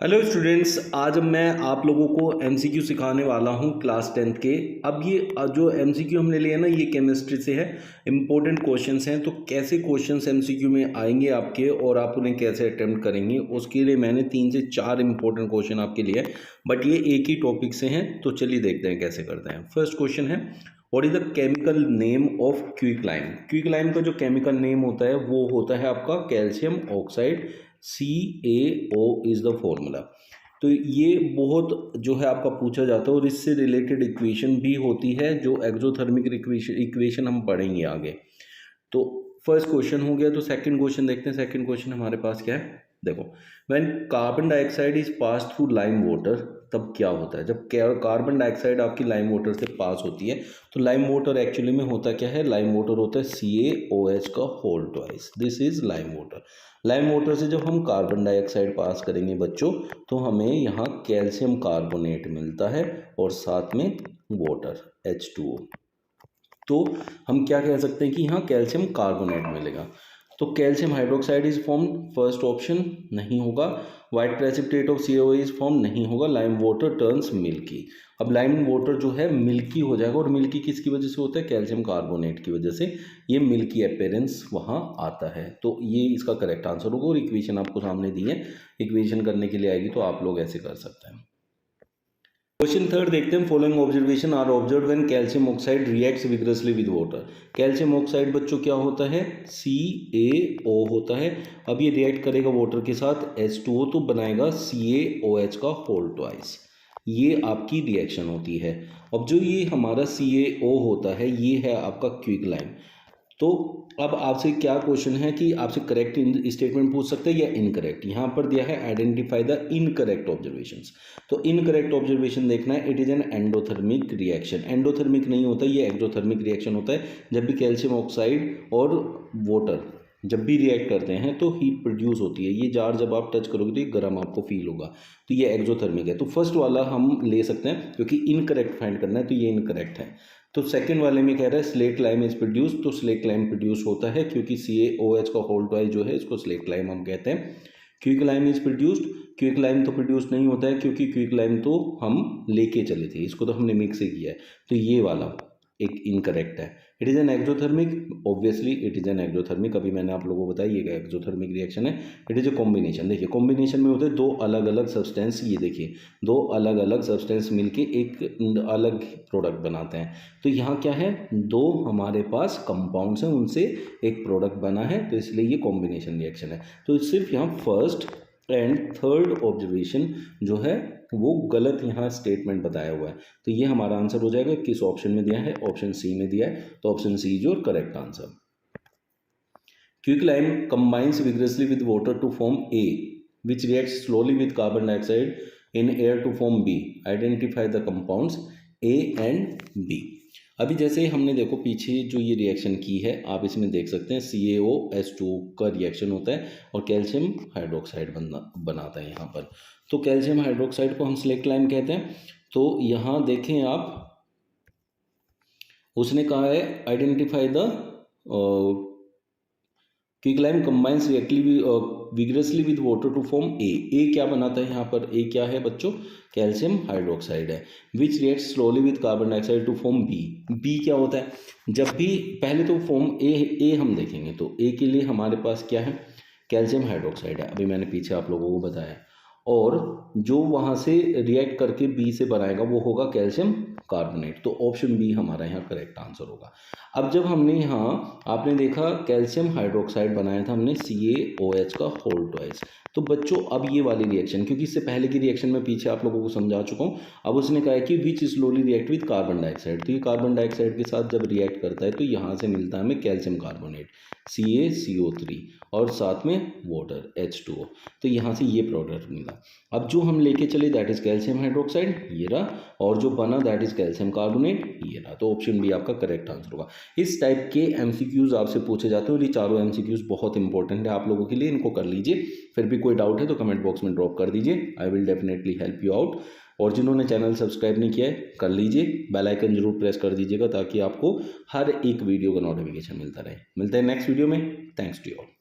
Hello students, आज मैं आप लोगों को एमसीक्यू सिखाने वाला हूं क्लास 10th के। अब ये जो एमसीक्यू हमने लिया ना, ये केमिस्ट्री से है। इंपॉर्टेंट क्वेश्चंस हैं, तो कैसे क्वेश्चंस एमसीक्यू में आएंगे आपके और आप उन्हें कैसे अटेम्प्ट करेंगे, उसके लिए मैंने 3 से 4 इंपॉर्टेंट क्वेश्चन आपके लिए है, बट ये एक ही टॉपिक से हैं। तो चलिए देखते हैं कैसे करते हैं। फर्स्ट क्वेश्चन है, what is the chemical name of quicklime. Quicklime का जो केमिकल नेम होता है वो होता है आपका calcium oxide, CaO is the formula. तो ये बहुत जो है आपका पूछा जाता है और इससे रिलेटेड इक्वेशन भी होती है, जो एक्सोथर्मिक इक्वेशन हम पढ़ेंगे आगे। तो फर्स्ट क्वेश्चन हो गया। तो सेकंड क्वेश्चन देखते हैं। सेकंड क्वेश्चन हमारे पास क्या है, देखो, when carbon dioxide is pass through lime water, तब क्या होता है जब कार्बन डाइऑक्साइड आपकी लाइम वाटर से पास होती है। तो लाइम वाटर एक्चुअली में होता क्या है, लाइम वाटर होता है CaOH का whole twice, this is lime water. Lime water से जब हम कार्बन डाइऑक्साइड पास करेंगे बच्चों, तो हमें यहाँ कैल्शियम कार्बोनेट मिलता है और साथ में वाटर H2O। तो हम क्या कह सकते हैं कि यहाँ कैल्शियम कार्बोनेट मिलेगा। तो calcium hydroxide is form, first option नहीं होगा। White precipitate of CaO is form नहीं होगा। Lime water turns milky. अब लाइम वाटर जो है मिल्की हो जाएगा, और मिल्की किसकी वजह से होता है, कैल्शियम कार्बोनेट की वजह से ये मिल्की अपीयरेंस वहाँ आता है। तो ये इसका करेक्ट आंसर होगा। और इक्वेशन आपको सामने दी है, इक्वेशन करने के लिए आएगी तो आप लोग ऐसे कर सकते हैं। क्वेश्चन थर्ड देखते हैं, following observation are observe when calcium oxide reacts vigorously with water. Calcium oxide बच्चों क्या होता है, CaO होता है। अब ये रिएक्ट करेगा वाटर के साथ H2O, तो बनाएगा CaOH का होल ट्वाइस। ये आपकी रिएक्शन होती है। अब जो ये हमारा CaO होता है, ये है आपका क्विकलाइम। तो अब आपसे क्या क्वेश्चन है कि आपसे करेक्ट स्टेटमेंट पूछ सकते हैं या इनकरेक्ट। यहाँ पर दिया है आइडेंटिफाई द इनकरेक्ट ऑब्जर्वेशंस। तो इनकरेक्ट ऑब्जर्वेशन देखना है, it is an endothermic reaction. Endothermic नहीं होता, ये एक्सोथर्मिक रिएक्शन होता है। जब भी कैल्शियम ऑक्साइड और वाटर जब भी रिएक्ट करते हैं तो हीट प्रोड्यूस होती है। ये जार जब आप टच करोगे तो ये गर्म आपको फील होगा, तो ये एक्सोथर्मिक है। तो फर्स्ट वाला हम ले सकते हैं, क्योंकि इनकरेक्ट फाइंड करना है, तो ये इनकरेक्ट है। तो सेकंड वाले में कह रहा है स्लेट लाइम इज प्रोड्यूस, तो स्लेट लाइम प्रोड्यूस होता है, क्योंकि CaOH का होल ट्वाइस जो है इसको स्लेट लाइम हम कहते हैं। Quick lime is produced, quick lime तो प्रोड्यूस नहीं होता है, क्योंकि क्विक लाइम तो हम लेके चले थे, इसको तो हमने मिक्स ही किया है। तो ये वाला एक इनकरेक्ट है। It is an exothermic, obviously it is an exothermic. अभी मैंने आप लोगों को बताया ये एक्सोथर्मिक रिएक्शन है। It is a combination. देखिए कॉम्बिनेशन में होते हैं दो अलग अलग सब्सटेंस, ये देखिए दो अलग अलग सब्सटेंस मिलके एक अलग प्रोडक्ट बनाते हैं। तो यहाँ क्या है, दो हमारे पास कंपाउंड्स हैं, उनसे एक प्रोडक्ट बना है, तो इसलिए ये कॉम्बिनेशन रिएक्शन है। तो सिर्फ यहाँ फर्स्ट एंड थर्ड ऑब्जर्वेशन जो है वो गलत यहाँ स्टेटमेंट बताया हुआ है। तो ये हमारा आंसर हो जाएगा। किस ऑप्शन में दिया है, ऑप्शन C में दिया है, तो option C is your correct answer. Quicklime combines vigorously with water to form A which reacts slowly with carbon dioxide in air to form B. Identify the compounds A and B. अभी जैसे हमने देखो पीछे जो ये reaction की है, आप इसमें देख सकते हैं CaOH2 का रिएक्शन होता है और कैल्शियम हाइड्रोक्साइड बनाता है यहाँ पर। तो कैल्शियम हाइड्रोक्साइड को हम स्लेट लाइम कहते हैं। तो यहाँ देखें आप, उसने कहा है identify the quicklime combines vigorously with water to form A। A क्या बनाता है यहाँ पर, A क्या है बच्चों, कैल्शियम हाइड्रोक्साइड है। Which reacts slowly with carbon dioxide to form B। B क्या होता है, जब भी पहले तो फॉर्म A हम देखेंगे, तो A के लिए हमारे पास क्या है, कैल्शियम हाइड्रोक्साइड है, अभी मैंने पीछे आप लोगों को बताया। और जो वहाँ से रिएक्ट करके B से बनाएगा वो होगा कैल्शियम कार्बोनेट। तो ऑप्शन B हमारा यहाँ करेक्ट आंसर होगा। अब जब हमने यहाँ आपने देखा कैल्शियम हाइड्रोक्साइड बनाया था हमने CaOH का होल ट्वाइस। तो बच्चों अब ये वाली रिएक्शन, क्योंकि इससे पहले की रिएक्शन में पीछे आप लोगों को समझा चुका हूँ। अब उसने कहा है कि which slowly react with carbon dioxide. तो ये कार्बन डाइऑक्साइड के साथ जब रिएक्ट करता है तो यहाँ से मिलता है हमें कैल्शियम कार्बोनेट CaCO3 और साथ में वाटर H2O। तो यहाँ से ये प्रोडक्ट मिला। अब जो हम लेके चले दैट इज कैल्शियम हाइड्रोक्साइड, ये रहा, और जो बना दैट इज कैल्शियम कार्बोनेट, ये रहा। तो ऑप्शन B आपका करेक्ट आंसर होगा। इस टाइप के MCQs आपसे पूछे जाते हैं और ये चारों MCQs बहुत इंपॉर्टेंट है आप लोगों के लिए, इनको कर लीजिए। फिर भी कोई डाउट है तो कमेंट बॉक्स में ड्रॉप कर दीजिए, I will definitely help you out. और जिन्होंने चैनल सब्सक्राइब नहीं किया है कर लीजिए, बेल आइकन जरूर प्रेस कर दीजिएगा ताकि आपको हर एक वीडियो का नोटिफिकेशन मिलता रहे। मिलते हैं नेक्स्ट वीडियो में, थैंक्स टू यू ऑल।